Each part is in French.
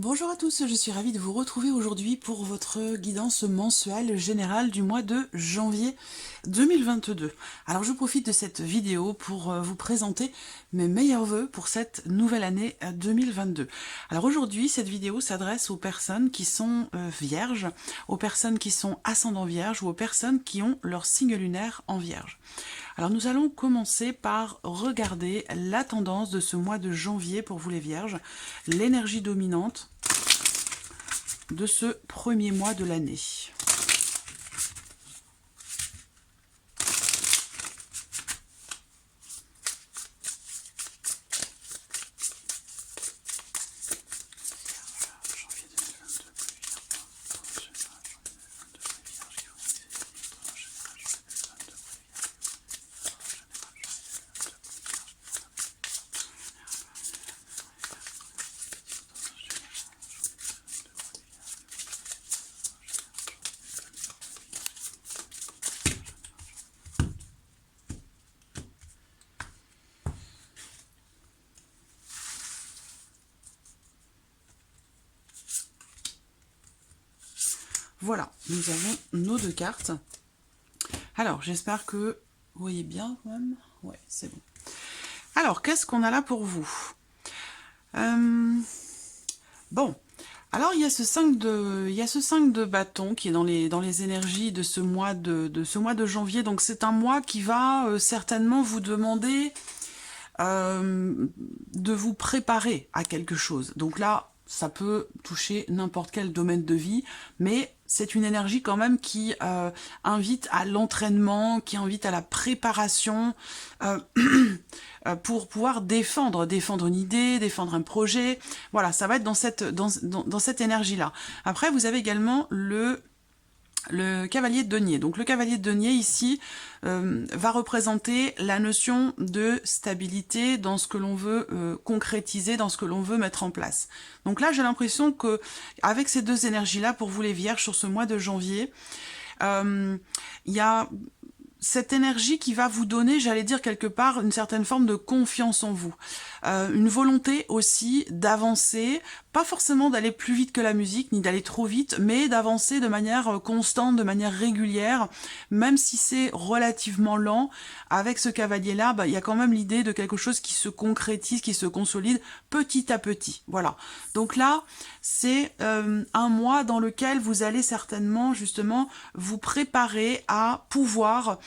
Bonjour à tous, je suis ravie de vous retrouver aujourd'hui pour votre guidance mensuelle générale du mois de janvier 2022. Alors je profite de cette vidéo pour vous présenter mes meilleurs vœux pour cette nouvelle année 2022. Alors aujourd'hui, cette vidéo s'adresse aux personnes qui sont vierges, aux personnes qui sont ascendant vierge ou aux personnes qui ont leur signe lunaire en vierge. Alors nous allons commencer par regarder la tendance de ce mois de janvier pour vous les vierges, l'énergie dominante de ce premier mois de l'année. Voilà, nous avons nos deux cartes. Alors, j'espère que vous voyez bien quand même. Ouais, c'est bon. Alors, qu'est-ce qu'on a là pour vous? Bon, alors il y a ce 5 de bâton qui est dans les énergies de ce mois de janvier. Donc c'est un mois qui va certainement vous demander de vous préparer à quelque chose. Donc là, ça peut toucher n'importe quel domaine de vie, mais c'est une énergie quand même qui invite à l'entraînement, qui invite à la préparation pour pouvoir défendre une idée, défendre un projet. Voilà, ça va être dans cette énergie-là. Après, vous avez également le cavalier de denier. Donc le cavalier de denier ici va représenter la notion de stabilité dans ce que l'on veut concrétiser, dans ce que l'on veut mettre en place. Donc là j'ai l'impression que avec ces deux énergies-là, pour vous les vierges, sur ce mois de janvier, il y a cette énergie qui va vous donner, j'allais dire quelque part, une certaine forme de confiance en vous. Une volonté aussi d'avancer, pas forcément d'aller plus vite que la musique, ni d'aller trop vite, mais d'avancer de manière constante, de manière régulière, même si c'est relativement lent. Avec ce cavalier-là, il y a quand même l'idée de quelque chose qui se concrétise, qui se consolide petit à petit. Voilà. Donc là, c'est un mois dans lequel vous allez certainement, justement, vous préparer à pouvoir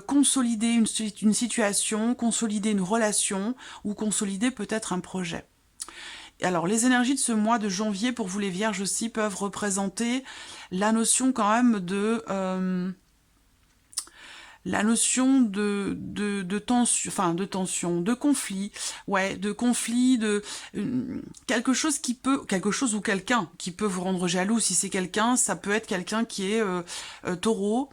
consolider une situation, consolider une relation ou consolider peut-être un projet. Alors, les énergies de ce mois de janvier, pour vous les vierges aussi, peuvent représenter la notion quand même de tension, de conflit, quelque chose ou quelqu'un qui peut vous rendre jaloux. Si c'est quelqu'un, ça peut être quelqu'un qui est taureau,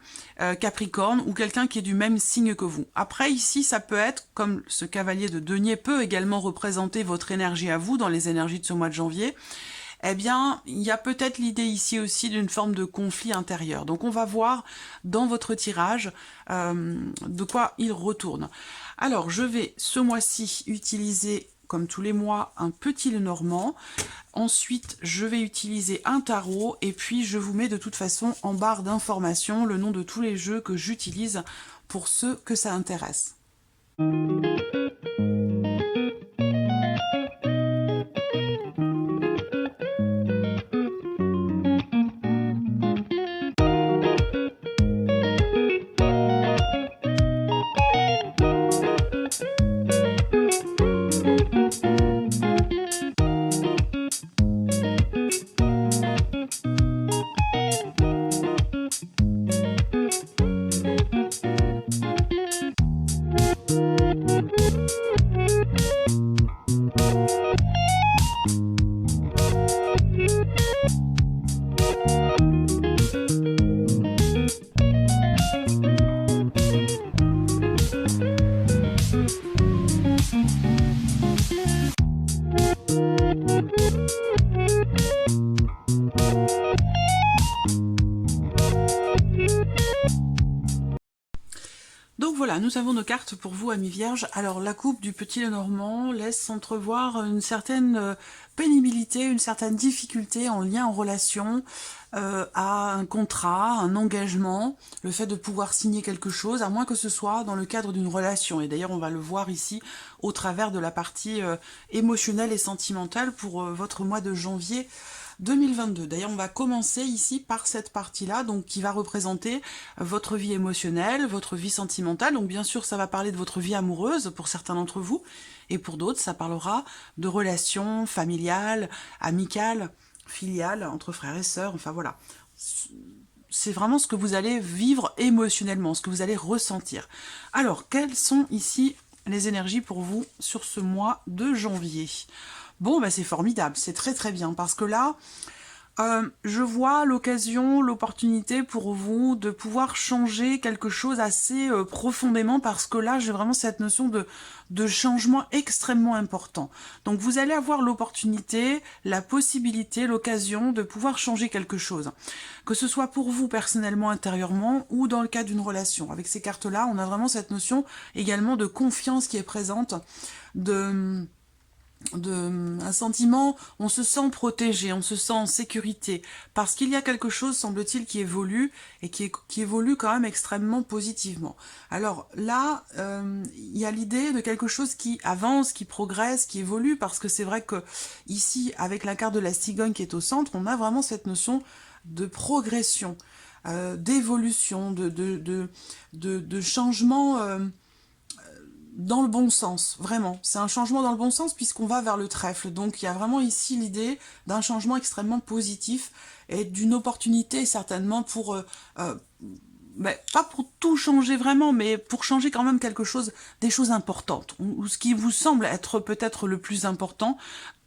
capricorne, ou quelqu'un qui est du même signe que vous. Après, ici, ça peut être, comme ce cavalier de denier peut également représenter votre énergie à vous, dans les énergies de ce mois de janvier, eh bien, il y a peut-être l'idée ici aussi d'une forme de conflit intérieur. Donc on va voir dans votre tirage de quoi il retourne. Alors, je vais ce mois-ci utiliser, comme tous les mois, un petit Lenormand. Ensuite, je vais utiliser un tarot, et puis je vous mets de toute façon en barre d'informations le nom de tous les jeux que j'utilise pour ceux que ça intéresse. voilà, nous avons nos cartes pour vous, amis vierges. Alors, la coupe du petit Lenormand laisse entrevoir une certaine pénibilité, une certaine difficulté en lien en relation à un contrat, un engagement, le fait de pouvoir signer quelque chose, à moins que ce soit dans le cadre d'une relation. Et d'ailleurs, on va le voir ici au travers de la partie émotionnelle et sentimentale pour votre mois de janvier 2022. D'ailleurs, on va commencer ici par cette partie-là, donc qui va représenter votre vie émotionnelle, votre vie sentimentale. Donc bien sûr, ça va parler de votre vie amoureuse pour certains d'entre vous, et pour d'autres, ça parlera de relations familiales, amicales, filiales, entre frères et sœurs, enfin voilà. C'est vraiment ce que vous allez vivre émotionnellement, ce que vous allez ressentir. Alors, quelles sont ici les énergies pour vous sur ce mois de janvier ? Bon, bah c'est formidable, c'est très très bien, parce que là, je vois l'occasion, l'opportunité pour vous de pouvoir changer quelque chose assez profondément, parce que là, j'ai vraiment cette notion de changement extrêmement important. Donc, vous allez avoir l'opportunité, la possibilité, l'occasion de pouvoir changer quelque chose. Que ce soit pour vous personnellement, intérieurement, ou dans le cadre d'une relation. Avec ces cartes-là, on a vraiment cette notion également de confiance qui est présente, un sentiment, on se sent protégé, on se sent en sécurité, parce qu'il y a quelque chose, semble-t-il, qui évolue, et qui évolue quand même extrêmement positivement. Alors là, il y a l'idée de quelque chose qui avance, qui progresse, qui évolue, parce que c'est vrai que ici, avec la carte de la cigogne qui est au centre, on a vraiment cette notion de progression, d'évolution, de changement dans le bon sens, vraiment. C'est un changement dans le bon sens puisqu'on va vers le trèfle. Donc il y a vraiment ici l'idée d'un changement extrêmement positif et d'une opportunité certainement pour... pas pour tout changer vraiment, mais pour changer quand même quelque chose, des choses importantes, ou ce qui vous semble être peut-être le plus important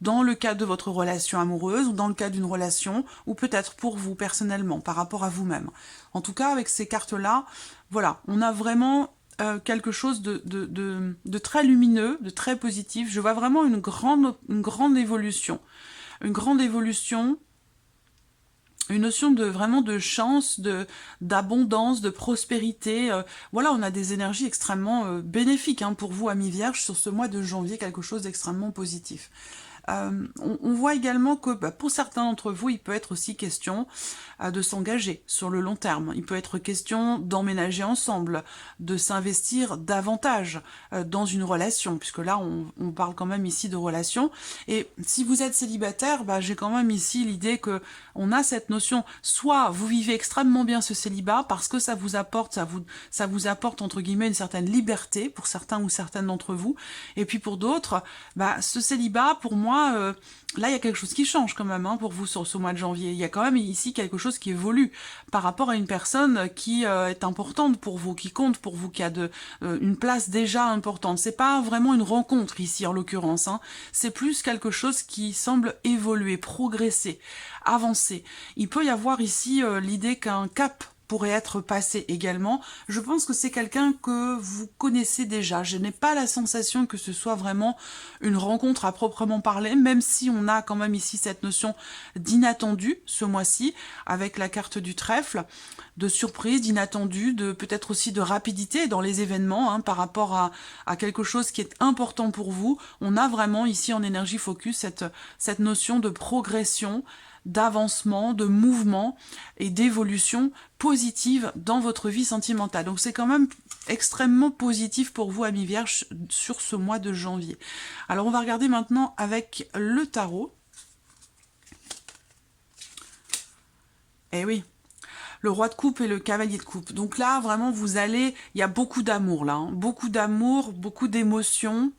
dans le cadre de votre relation amoureuse, ou dans le cadre d'une relation, ou peut-être pour vous personnellement, par rapport à vous-même. En tout cas, avec ces cartes-là, voilà, on a vraiment... quelque chose de très lumineux, de très positif. Je vois vraiment une grande évolution. Une grande évolution, une notion de vraiment de chance, d'abondance, de prospérité. Voilà, on a des énergies extrêmement bénéfiques pour vous, amis vierges, sur ce mois de janvier, quelque chose d'extrêmement positif. On voit également que pour certains d'entre vous, il peut être aussi question de s'engager sur le long terme. Il peut être question d'emménager ensemble, de s'investir davantage dans une relation, puisque là, on parle quand même ici de relation. Et si vous êtes célibataire, j'ai quand même ici l'idée que on a cette notion, soit vous vivez extrêmement bien ce célibat, parce que ça vous apporte entre guillemets une certaine liberté, pour certains ou certaines d'entre vous, et puis pour d'autres, ce célibat, pour moi, là, il y a quelque chose qui change quand même pour vous sur ce mois de janvier. Il y a quand même ici quelque chose qui évolue par rapport à une personne qui est importante pour vous, qui compte pour vous, qui a une place déjà importante. C'est pas vraiment une rencontre ici, en l'occurrence. C'est plus quelque chose qui semble évoluer, progresser, avancer. Il peut y avoir ici l'idée qu'un cap pourrait être passé également. Je pense que c'est quelqu'un que vous connaissez déjà. Je n'ai pas la sensation que ce soit vraiment une rencontre à proprement parler, même si on a quand même ici cette notion d'inattendu ce mois-ci, avec la carte du trèfle, de surprise, d'inattendu, de peut-être aussi de rapidité dans les événements par rapport à quelque chose qui est important pour vous. On a vraiment ici en énergie focus cette notion de progression, d'avancement, de mouvement et d'évolution positive dans votre vie sentimentale. Donc c'est quand même extrêmement positif pour vous, amis vierges, sur ce mois de janvier. Alors on va regarder maintenant avec le tarot. Eh oui, le roi de coupe et le cavalier de coupe. Donc là, vraiment, il y a beaucoup d'amour là, beaucoup d'amour, beaucoup d'émotions,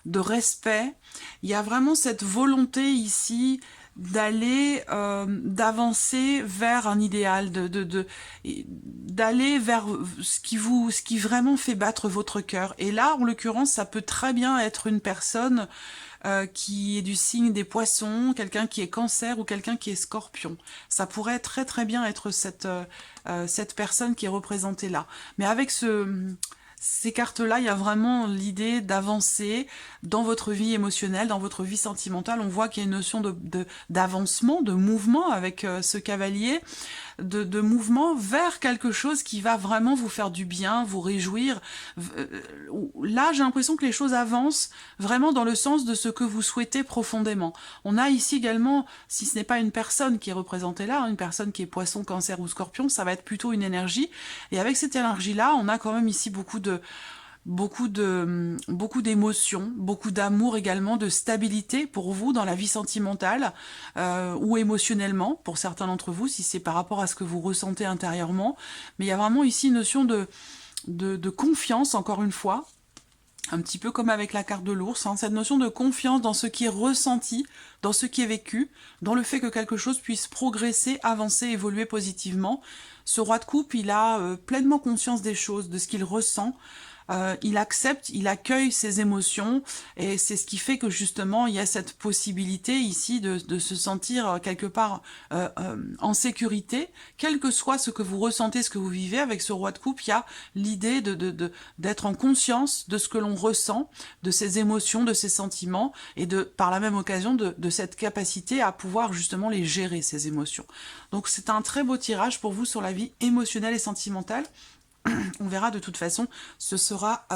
de respect. Il y a vraiment cette volonté ici d'avancer vers un idéal, d'aller vers ce qui vraiment fait battre votre cœur. Et là, en l'occurrence, ça peut très bien être une personne qui est du signe des poissons, quelqu'un qui est cancer ou quelqu'un qui est scorpion. Ça pourrait très très bien être cette personne qui est représentée là. Mais avec ces cartes-là, il y a vraiment l'idée d'avancer dans votre vie émotionnelle, dans votre vie sentimentale. On voit qu'il y a une notion d'avancement, de mouvement avec ce cavalier. de mouvement vers quelque chose qui va vraiment vous faire du bien, vous réjouir. Là, j'ai l'impression que les choses avancent vraiment dans le sens de ce que vous souhaitez profondément. On a ici également, si ce n'est pas une personne qui est représentée là, une personne qui est poisson, cancer ou scorpion, ça va être plutôt une énergie. Et avec cette énergie-là, on a quand même ici beaucoup d'émotions, beaucoup d'amour également, de stabilité pour vous dans la vie sentimentale ou émotionnellement, pour certains d'entre vous, si c'est par rapport à ce que vous ressentez intérieurement. Mais il y a vraiment ici une notion de confiance, encore une fois, un petit peu comme avec la carte de l'ours, hein, cette notion de confiance dans ce qui est ressenti, dans ce qui est vécu, dans le fait que quelque chose puisse progresser, avancer, évoluer positivement. Ce roi de coupe, il a pleinement conscience des choses, de ce qu'il ressent. Il accepte, il accueille ses émotions et c'est ce qui fait que justement il y a cette possibilité ici de se sentir quelque part en sécurité, quel que soit ce que vous ressentez, ce que vous vivez. Avec ce roi de coupe, il y a l'idée d'être en conscience de ce que l'on ressent, de ses émotions, de ses sentiments et par la même occasion de cette capacité à pouvoir justement les gérer, ces émotions. Donc c'est un très beau tirage pour vous sur la vie émotionnelle et sentimentale. On verra de toute façon, ce sera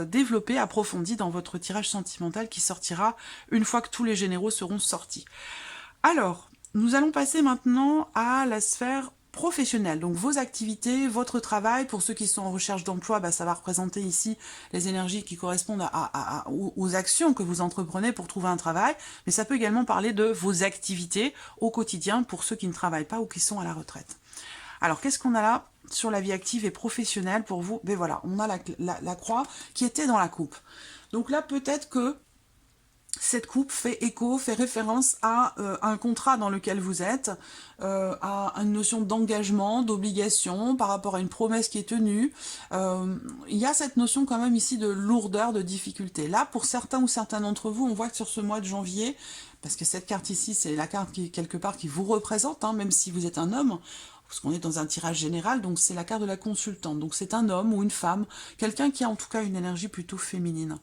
développé, approfondi dans votre tirage sentimental qui sortira une fois que tous les généraux seront sortis. Alors, nous allons passer maintenant à la sphère professionnelle. Donc vos activités, votre travail. Pour ceux qui sont en recherche d'emploi, bah, ça va représenter ici les énergies qui correspondent aux actions que vous entreprenez pour trouver un travail. Mais ça peut également parler de vos activités au quotidien pour ceux qui ne travaillent pas ou qui sont à la retraite. Alors, qu'est-ce qu'on a là sur la vie active et professionnelle pour vous? Ben voilà, on a la croix qui était dans la coupe. Donc là, peut-être que cette coupe fait écho, fait référence à un contrat dans lequel vous êtes, à une notion d'engagement, d'obligation par rapport à une promesse qui est tenue. Il y a cette notion quand même ici de lourdeur, de difficulté. Là, pour certains ou certains d'entre vous, on voit que sur ce mois de janvier, parce que cette carte ici, c'est la carte qui, quelque part, qui vous représente, hein, même si vous êtes un homme, parce qu'on est dans un tirage général, donc c'est la carte de la consultante. Donc c'est un homme ou une femme, quelqu'un qui a en tout cas une énergie plutôt féminine.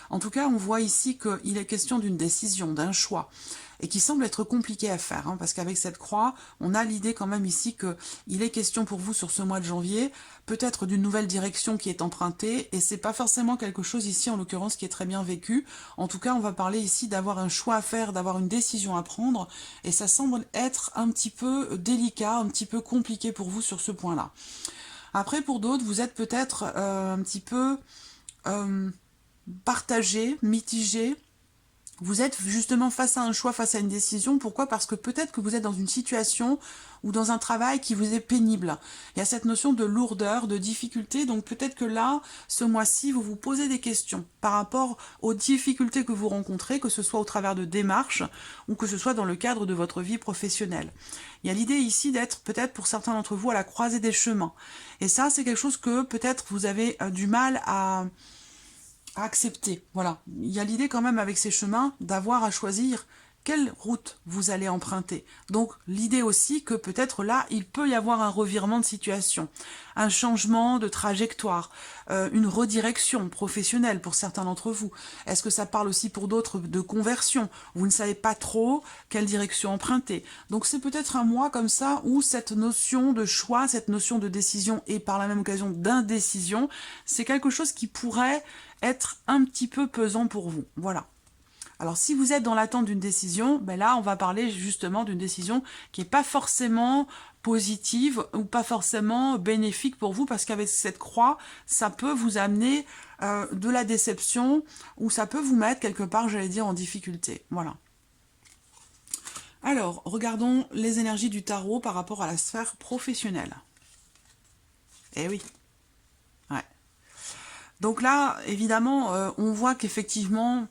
En tout cas, on voit ici qu'il est question d'une décision, d'un choix, et qui semble être compliqué à faire, hein, parce qu'avec cette croix, on a l'idée quand même ici qu'il est question pour vous sur ce mois de janvier, peut-être d'une nouvelle direction qui est empruntée, et c'est pas forcément quelque chose ici, en l'occurrence, qui est très bien vécu. En tout cas, on va parler ici d'avoir un choix à faire, d'avoir une décision à prendre, et ça semble être un petit peu délicat, un petit peu compliqué pour vous sur ce point-là. Après, pour d'autres, vous êtes peut-être un petit peu partagé, mitigé. Vous êtes justement face à un choix, face à une décision. Pourquoi? Parce que peut-être que vous êtes dans une situation ou dans un travail qui vous est pénible. Il y a cette notion de lourdeur, de difficulté. Donc peut-être que là, ce mois-ci, vous vous posez des questions par rapport aux difficultés que vous rencontrez, que ce soit au travers de démarches ou que ce soit dans le cadre de votre vie professionnelle. Il y a l'idée ici d'être peut-être pour certains d'entre vous à la croisée des chemins. Et ça, c'est quelque chose que peut-être vous avez du mal à accepter. Voilà. Il y a l'idée quand même avec ces chemins d'avoir à choisir quelle route vous allez emprunter. Donc l'idée aussi que peut-être là, il peut y avoir un revirement de situation, un changement de trajectoire, une redirection professionnelle pour certains d'entre vous. Est-ce que ça parle aussi pour d'autres de conversion? Vous ne savez pas trop quelle direction emprunter. Donc c'est peut-être un mois comme ça où cette notion de choix, cette notion de décision et par la même occasion d'indécision, c'est quelque chose qui pourrait être un petit peu pesant pour vous. Voilà. Alors si vous êtes dans l'attente d'une décision, ben là on va parler justement d'une décision qui n'est pas forcément positive ou pas forcément bénéfique pour vous, parce qu'avec cette croix, ça peut vous amener de la déception ou ça peut vous mettre quelque part, j'allais dire, en difficulté. Voilà. Alors, regardons les énergies du tarot par rapport à la sphère professionnelle. Eh oui. Ouais. Donc là, évidemment, on voit qu'effectivement,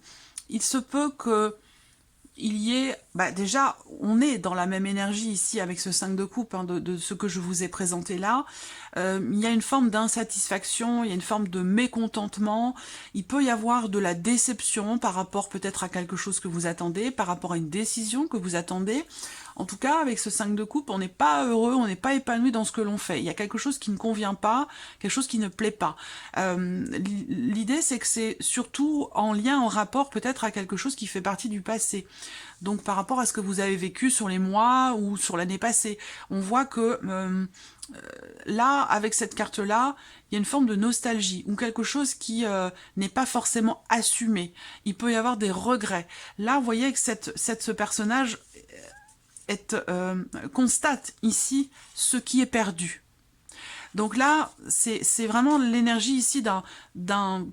il se peut qu'il y ait... Bah déjà, on est dans la même énergie ici avec ce 5 de coupe, hein, de ce que je vous ai présenté là. Il y a une forme d'insatisfaction, il y a une forme de mécontentement. Il peut y avoir de la déception par rapport peut-être à quelque chose que vous attendez, par rapport à une décision que vous attendez. En tout cas, avec ce 5 de coupe, on n'est pas heureux, on n'est pas épanoui dans ce que l'on fait. Il y a quelque chose qui ne convient pas, quelque chose qui ne plaît pas. L'idée, c'est que c'est surtout en lien, en rapport peut-être à quelque chose qui fait partie du passé. Donc par rapport à ce que vous avez vécu sur les mois ou sur l'année passée, on voit que là, avec cette carte-là, il y a une forme de nostalgie ou quelque chose qui n'est pas forcément assumé. Il peut y avoir des regrets. Là, vous voyez que ce personnage constate ici ce qui est perdu. Donc là, c'est vraiment l'énergie ici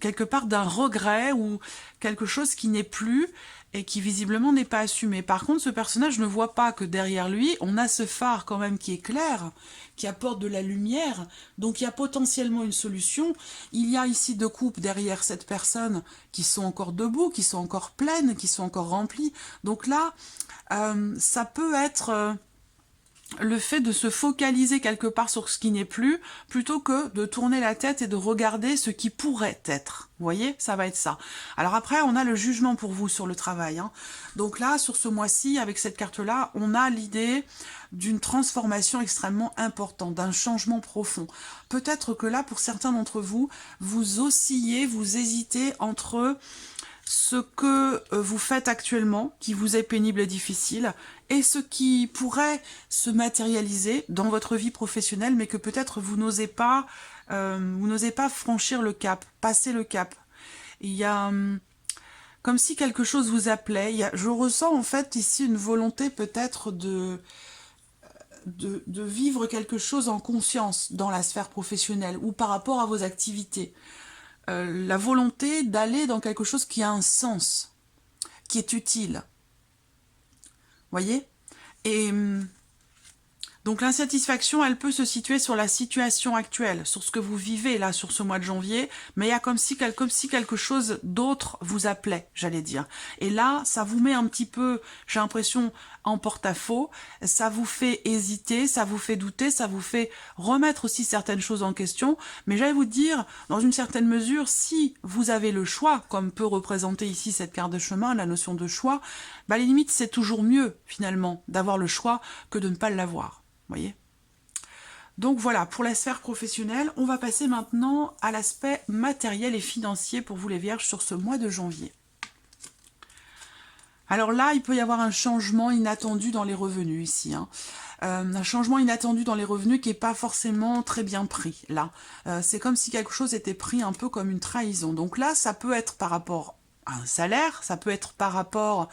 quelque part d'un regret ou quelque chose qui n'est plus et qui visiblement n'est pas assumé. Par contre, ce personnage ne voit pas que derrière lui, on a ce phare quand même qui est clair, qui apporte de la lumière, donc il y a potentiellement une solution. Il y a ici 2 coupes derrière cette personne qui sont encore debout, qui sont encore pleines, qui sont encore remplies. Donc là, ça peut être le fait de se focaliser quelque part sur ce qui n'est plus, plutôt que de tourner la tête et de regarder ce qui pourrait être. Vous voyez, ça va être ça. Alors après, on a le jugement pour vous sur le travail. Donc là, sur ce mois-ci, avec cette carte-là, on a l'idée d'une transformation extrêmement importante, d'un changement profond. Peut-être que là, pour certains d'entre vous, vous oscillez, vous hésitez entre ce que vous faites actuellement, qui vous est pénible et difficile, et ce qui pourrait se matérialiser dans votre vie professionnelle, mais que peut-être vous n'osez pas franchir le cap, passer le cap. Il y a comme si quelque chose vous appelait. Je ressens en fait ici une volonté peut-être de vivre quelque chose en conscience dans la sphère professionnelle ou par rapport à vos activités. La volonté d'aller dans quelque chose qui a un sens, qui est utile. Voyez? Et donc l'insatisfaction, elle peut se situer sur la situation actuelle, sur ce que vous vivez là, sur ce mois de janvier, mais il y a comme si quelque chose d'autre vous appelait, j'allais dire. Et là, ça vous met un petit peu, j'ai l'impression, en porte-à-faux, ça vous fait hésiter, ça vous fait douter, ça vous fait remettre aussi certaines choses en question, mais j'allais vous dire, dans une certaine mesure, si vous avez le choix, comme peut représenter ici cette carte de chemin, la notion de choix, bah, les limites, c'est toujours mieux, finalement, d'avoir le choix que de ne pas l'avoir. Voyez. Donc voilà, pour la sphère professionnelle, on va passer maintenant à l'aspect matériel et financier pour vous les vierges sur ce mois de janvier. Alors là, il peut y avoir un changement inattendu dans les revenus ici. Un changement inattendu dans les revenus qui n'est pas forcément très bien pris. Là, c'est comme si quelque chose était pris un peu comme une trahison. Donc là, ça peut être par rapport à un salaire, ça peut être par rapport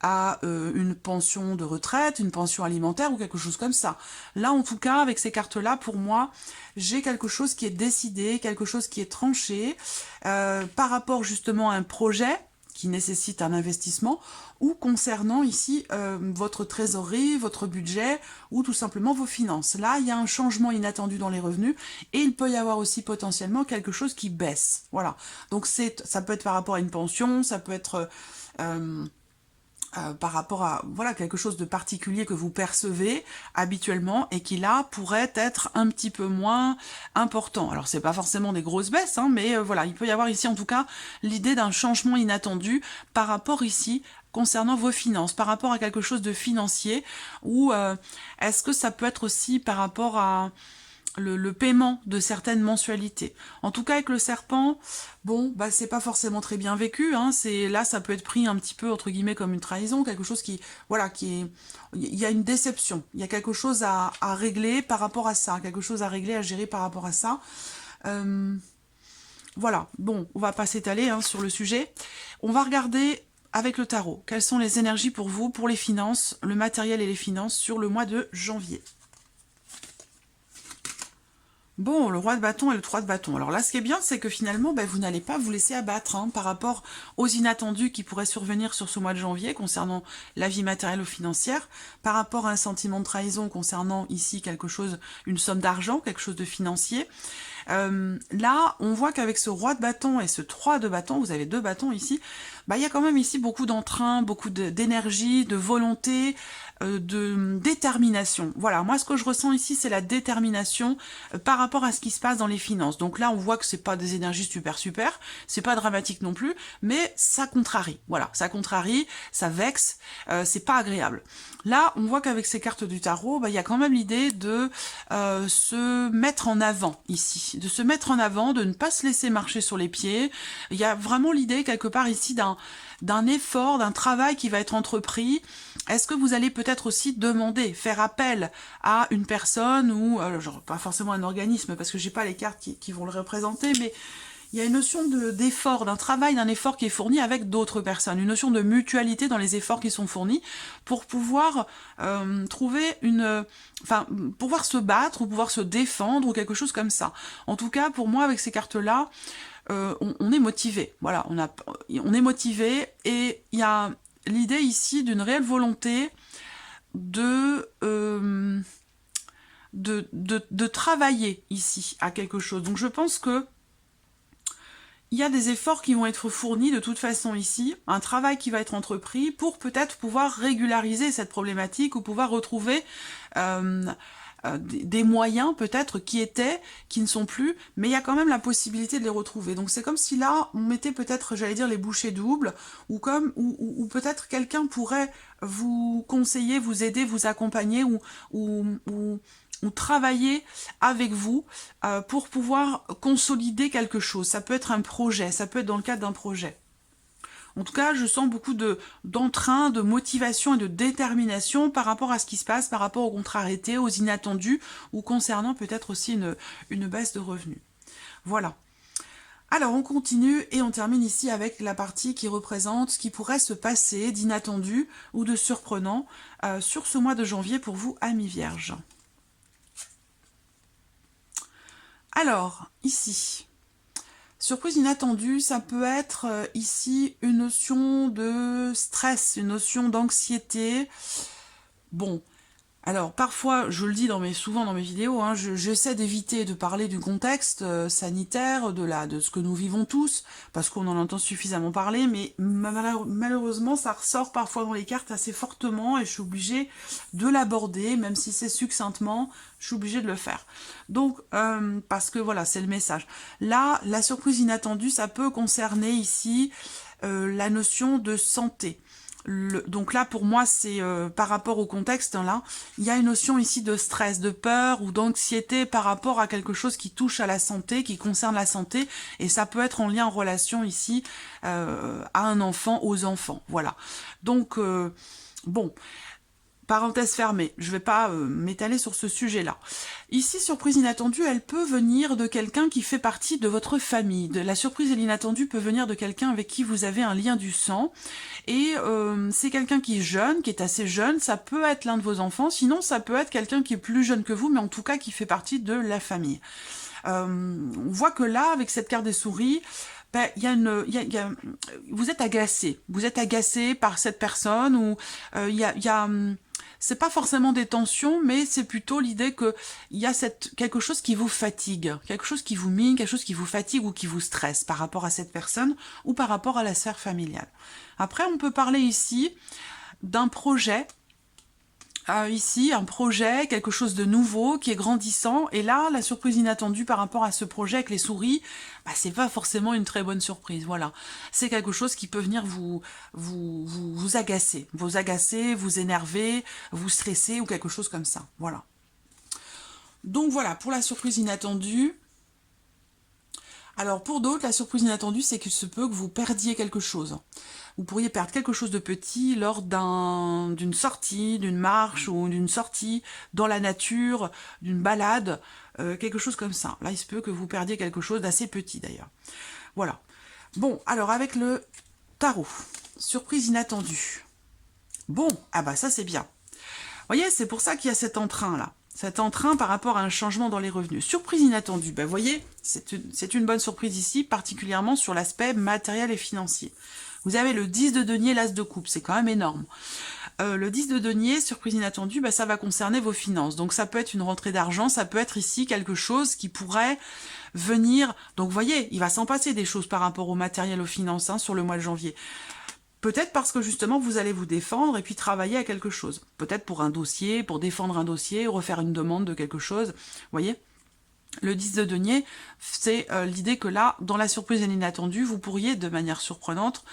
à une pension de retraite, une pension alimentaire ou quelque chose comme ça. Là, en tout cas, avec ces cartes-là, pour moi, j'ai quelque chose qui est décidé, quelque chose qui est tranché par rapport justement à un projet qui nécessite un investissement ou concernant ici votre trésorerie, votre budget ou tout simplement vos finances. Là, il y a un changement inattendu dans les revenus et il peut y avoir aussi potentiellement quelque chose qui baisse. Voilà. Donc ça peut être par rapport à une pension, ça peut être par rapport à voilà quelque chose de particulier que vous percevez habituellement et qui là pourrait être un petit peu moins important. Alors c'est pas forcément des grosses baisses, mais voilà, il peut y avoir ici en tout cas l'idée d'un changement inattendu par rapport ici concernant vos finances, par rapport à quelque chose de financier, ou est-ce que ça peut être aussi par rapport à le paiement de certaines mensualités. En tout cas, avec le serpent, bon, bah c'est pas forcément très bien vécu. Là, ça peut être pris un petit peu entre guillemets comme une trahison, quelque chose qui, voilà, il y a une déception. Il y a quelque chose à régler par rapport à ça, quelque chose à régler, à gérer par rapport à ça. Voilà. Bon, on va pas s'étaler sur le sujet. On va regarder avec le tarot quelles sont les énergies pour vous, pour les finances, le matériel et les finances sur le mois de janvier. Bon, le roi de bâton et le 3 de bâton. Alors là, ce qui est bien, c'est que finalement, vous n'allez pas vous laisser abattre par rapport aux inattendus qui pourraient survenir sur ce mois de janvier concernant la vie matérielle ou financière, par rapport à un sentiment de trahison concernant ici quelque chose, une somme d'argent, quelque chose de financier. Là, on voit qu'avec ce roi de bâton et ce 3 de bâton, vous avez 2 bâtons ici, il y a quand même ici beaucoup d'entrain, beaucoup d'énergie, de volonté, de détermination. Voilà, moi ce que je ressens ici, c'est la détermination par rapport à ce qui se passe dans les finances. Donc là, on voit que c'est pas des énergies super, c'est pas dramatique non plus, mais ça contrarie. Voilà, ça contrarie, ça vexe, c'est pas agréable. Là, on voit qu'avec ces cartes du tarot, il y a quand même l'idée de se mettre en avant ici, de se mettre en avant, de ne pas se laisser marcher sur les pieds. Il y a vraiment l'idée quelque part ici d'un effort, d'un travail qui va être entrepris. Est-ce que vous allez peut-être aussi demander, faire appel à une personne ou, genre, pas forcément un organisme parce que j'ai pas les cartes qui vont le représenter, mais il y a une notion d'effort, d'un travail, d'un effort qui est fourni avec d'autres personnes, une notion de mutualité dans les efforts qui sont fournis pour pouvoir trouver enfin, pouvoir se battre ou pouvoir se défendre ou quelque chose comme ça. En tout cas, pour moi, avec ces cartes-là, on est motivé. Voilà, on est motivé et il y a l'idée ici d'une réelle volonté de travailler ici à quelque chose. Donc je pense que il y a des efforts qui vont être fournis de toute façon ici, un travail qui va être entrepris pour peut-être pouvoir régulariser cette problématique ou pouvoir retrouver des moyens peut-être qui ne sont plus, mais il y a quand même la possibilité de les retrouver. Donc c'est comme si là, on mettait peut-être, j'allais dire, les bouchées doubles, ou peut-être quelqu'un pourrait vous conseiller, vous aider, vous accompagner, ou travailler avec vous pour pouvoir consolider quelque chose. Ça peut être un projet, ça peut être dans le cadre d'un projet. En tout cas, je sens beaucoup d'entrain, de motivation et de détermination par rapport à ce qui se passe, par rapport aux contrariétés, aux inattendus, ou concernant peut-être aussi une baisse de revenus. Voilà. Alors, on continue et on termine ici avec la partie qui représente ce qui pourrait se passer d'inattendu ou de surprenant sur ce mois de janvier pour vous, amis vierges. Alors, ici, surprise inattendue, ça peut être ici une notion de stress, une notion d'anxiété. Bon, alors parfois, je le dis souvent dans mes vidéos, hein, j'essaie d'éviter de parler du contexte sanitaire, de ce que nous vivons tous, parce qu'on en entend suffisamment parler, mais malheureusement, ça ressort parfois dans les cartes assez fortement et je suis obligée de l'aborder, même si c'est succinctement, je suis obligée de le faire. Donc, parce que voilà, c'est le message. Là, la surprise inattendue, ça peut concerner ici la notion de santé. Donc là, pour moi, c'est par rapport au contexte, hein, là, il y a une notion ici de stress, de peur ou d'anxiété par rapport à quelque chose qui touche à la santé, qui concerne la santé, et ça peut être en lien, en relation ici à un enfant, aux enfants, voilà. Donc, bon... Parenthèse fermée, je ne vais pas m'étaler sur ce sujet-là. Ici, surprise inattendue, elle peut venir de quelqu'un qui fait partie de votre famille. La surprise et l'inattendue peut venir de quelqu'un avec qui vous avez un lien du sang. Et c'est quelqu'un qui est jeune, qui est assez jeune, ça peut être l'un de vos enfants, sinon ça peut être quelqu'un qui est plus jeune que vous, mais en tout cas qui fait partie de la famille. On voit que là, avec cette carte des souris, vous êtes agacé par cette personne, ou c'est pas forcément des tensions, mais c'est plutôt l'idée que il y a quelque chose qui vous fatigue, quelque chose qui vous mine, quelque chose qui vous fatigue ou qui vous stresse par rapport à cette personne ou par rapport à la sphère familiale. Après, on peut parler ici d'un projet, ici, un projet, quelque chose de nouveau, qui est grandissant, et là, la surprise inattendue par rapport à ce projet avec les souris, c'est pas forcément une très bonne surprise, voilà. C'est quelque chose qui peut venir vous agacer, vous énerver, vous stresser, ou quelque chose comme ça, voilà. Donc voilà, pour la surprise inattendue. Alors pour d'autres, la surprise inattendue, c'est qu'il se peut que vous perdiez quelque chose. Vous pourriez perdre quelque chose de petit lors d'une sortie, d'une marche ou d'une sortie dans la nature, d'une balade, quelque chose comme ça. Là, il se peut que vous perdiez quelque chose d'assez petit d'ailleurs. Voilà. Bon, alors avec le tarot, surprise inattendue. Bon, ça c'est bien. Vous voyez, c'est pour ça qu'il y a cet entrain là. Cet entrain par rapport à un changement dans les revenus. Surprise inattendue, vous voyez, c'est une bonne surprise ici, particulièrement sur l'aspect matériel et financier. Vous avez le 10 de denier, l'as de coupe, c'est quand même énorme. Le 10 de denier, surprise inattendue, ça va concerner vos finances. Donc ça peut être une rentrée d'argent, ça peut être ici quelque chose qui pourrait venir... Donc vous voyez, il va s'en passer des choses par rapport au matériel, aux finances sur le mois de janvier. Peut-être parce que justement vous allez vous défendre et puis travailler à quelque chose. Peut-être pour un dossier, pour défendre un dossier, refaire une demande de quelque chose. Vous voyez ? Le 10 de denier, c'est l'idée que là, dans la surprise et l'inattendue, vous pourriez, de manière surprenante,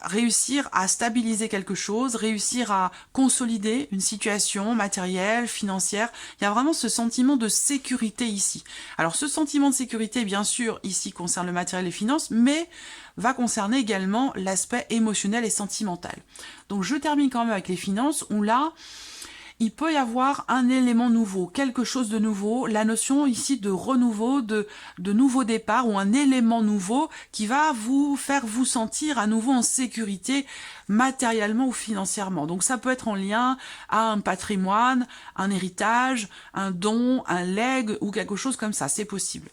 réussir à stabiliser quelque chose, réussir à consolider une situation matérielle, financière. Il y a vraiment ce sentiment de sécurité ici. Alors ce sentiment de sécurité, bien sûr, ici concerne le matériel et les finances, mais va concerner également l'aspect émotionnel et sentimental. Donc je termine quand même avec les finances, où là, il peut y avoir un élément nouveau, quelque chose de nouveau, la notion ici de renouveau, de nouveau départ, ou un élément nouveau qui va vous faire vous sentir à nouveau en sécurité matériellement ou financièrement. Donc ça peut être en lien à un patrimoine, un héritage, un don, un legs ou quelque chose comme ça, c'est possible.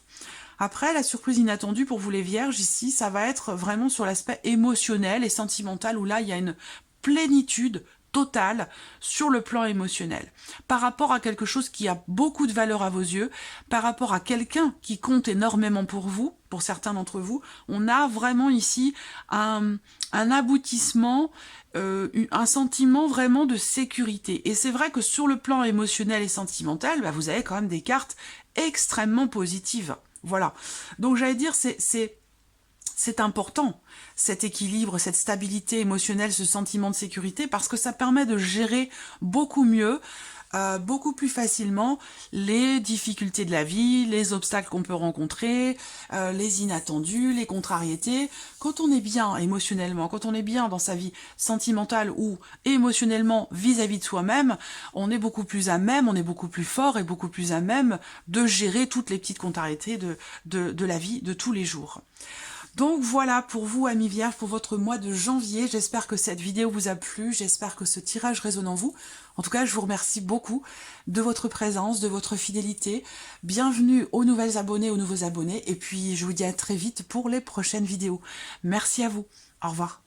Après, la surprise inattendue pour vous les vierges ici, ça va être vraiment sur l'aspect émotionnel et sentimental où là, il y a une plénitude totale sur le plan émotionnel. Par rapport à quelque chose qui a beaucoup de valeur à vos yeux, par rapport à quelqu'un qui compte énormément pour vous, pour certains d'entre vous, on a vraiment ici un aboutissement, un sentiment vraiment de sécurité. Et c'est vrai que sur le plan émotionnel et sentimental, bah, vous avez quand même des cartes extrêmement positives. Voilà. Donc j'allais dire, c'est important, cet équilibre, cette stabilité émotionnelle, ce sentiment de sécurité, parce que ça permet de gérer beaucoup mieux, beaucoup plus facilement les difficultés de la vie, les obstacles qu'on peut rencontrer, les inattendus, les contrariétés. Quand on est bien émotionnellement, quand on est bien dans sa vie sentimentale ou émotionnellement vis-à-vis de soi-même, on est beaucoup plus à même, on est beaucoup plus fort et beaucoup plus à même de gérer toutes les petites contrariétés de la vie de tous les jours. Donc voilà pour vous, amis vierges, pour votre mois de janvier. J'espère que cette vidéo vous a plu, j'espère que ce tirage résonne en vous. En tout cas, je vous remercie beaucoup de votre présence, de votre fidélité. Bienvenue aux nouvelles abonnées, aux nouveaux abonnés. Et puis, je vous dis à très vite pour les prochaines vidéos. Merci à vous. Au revoir.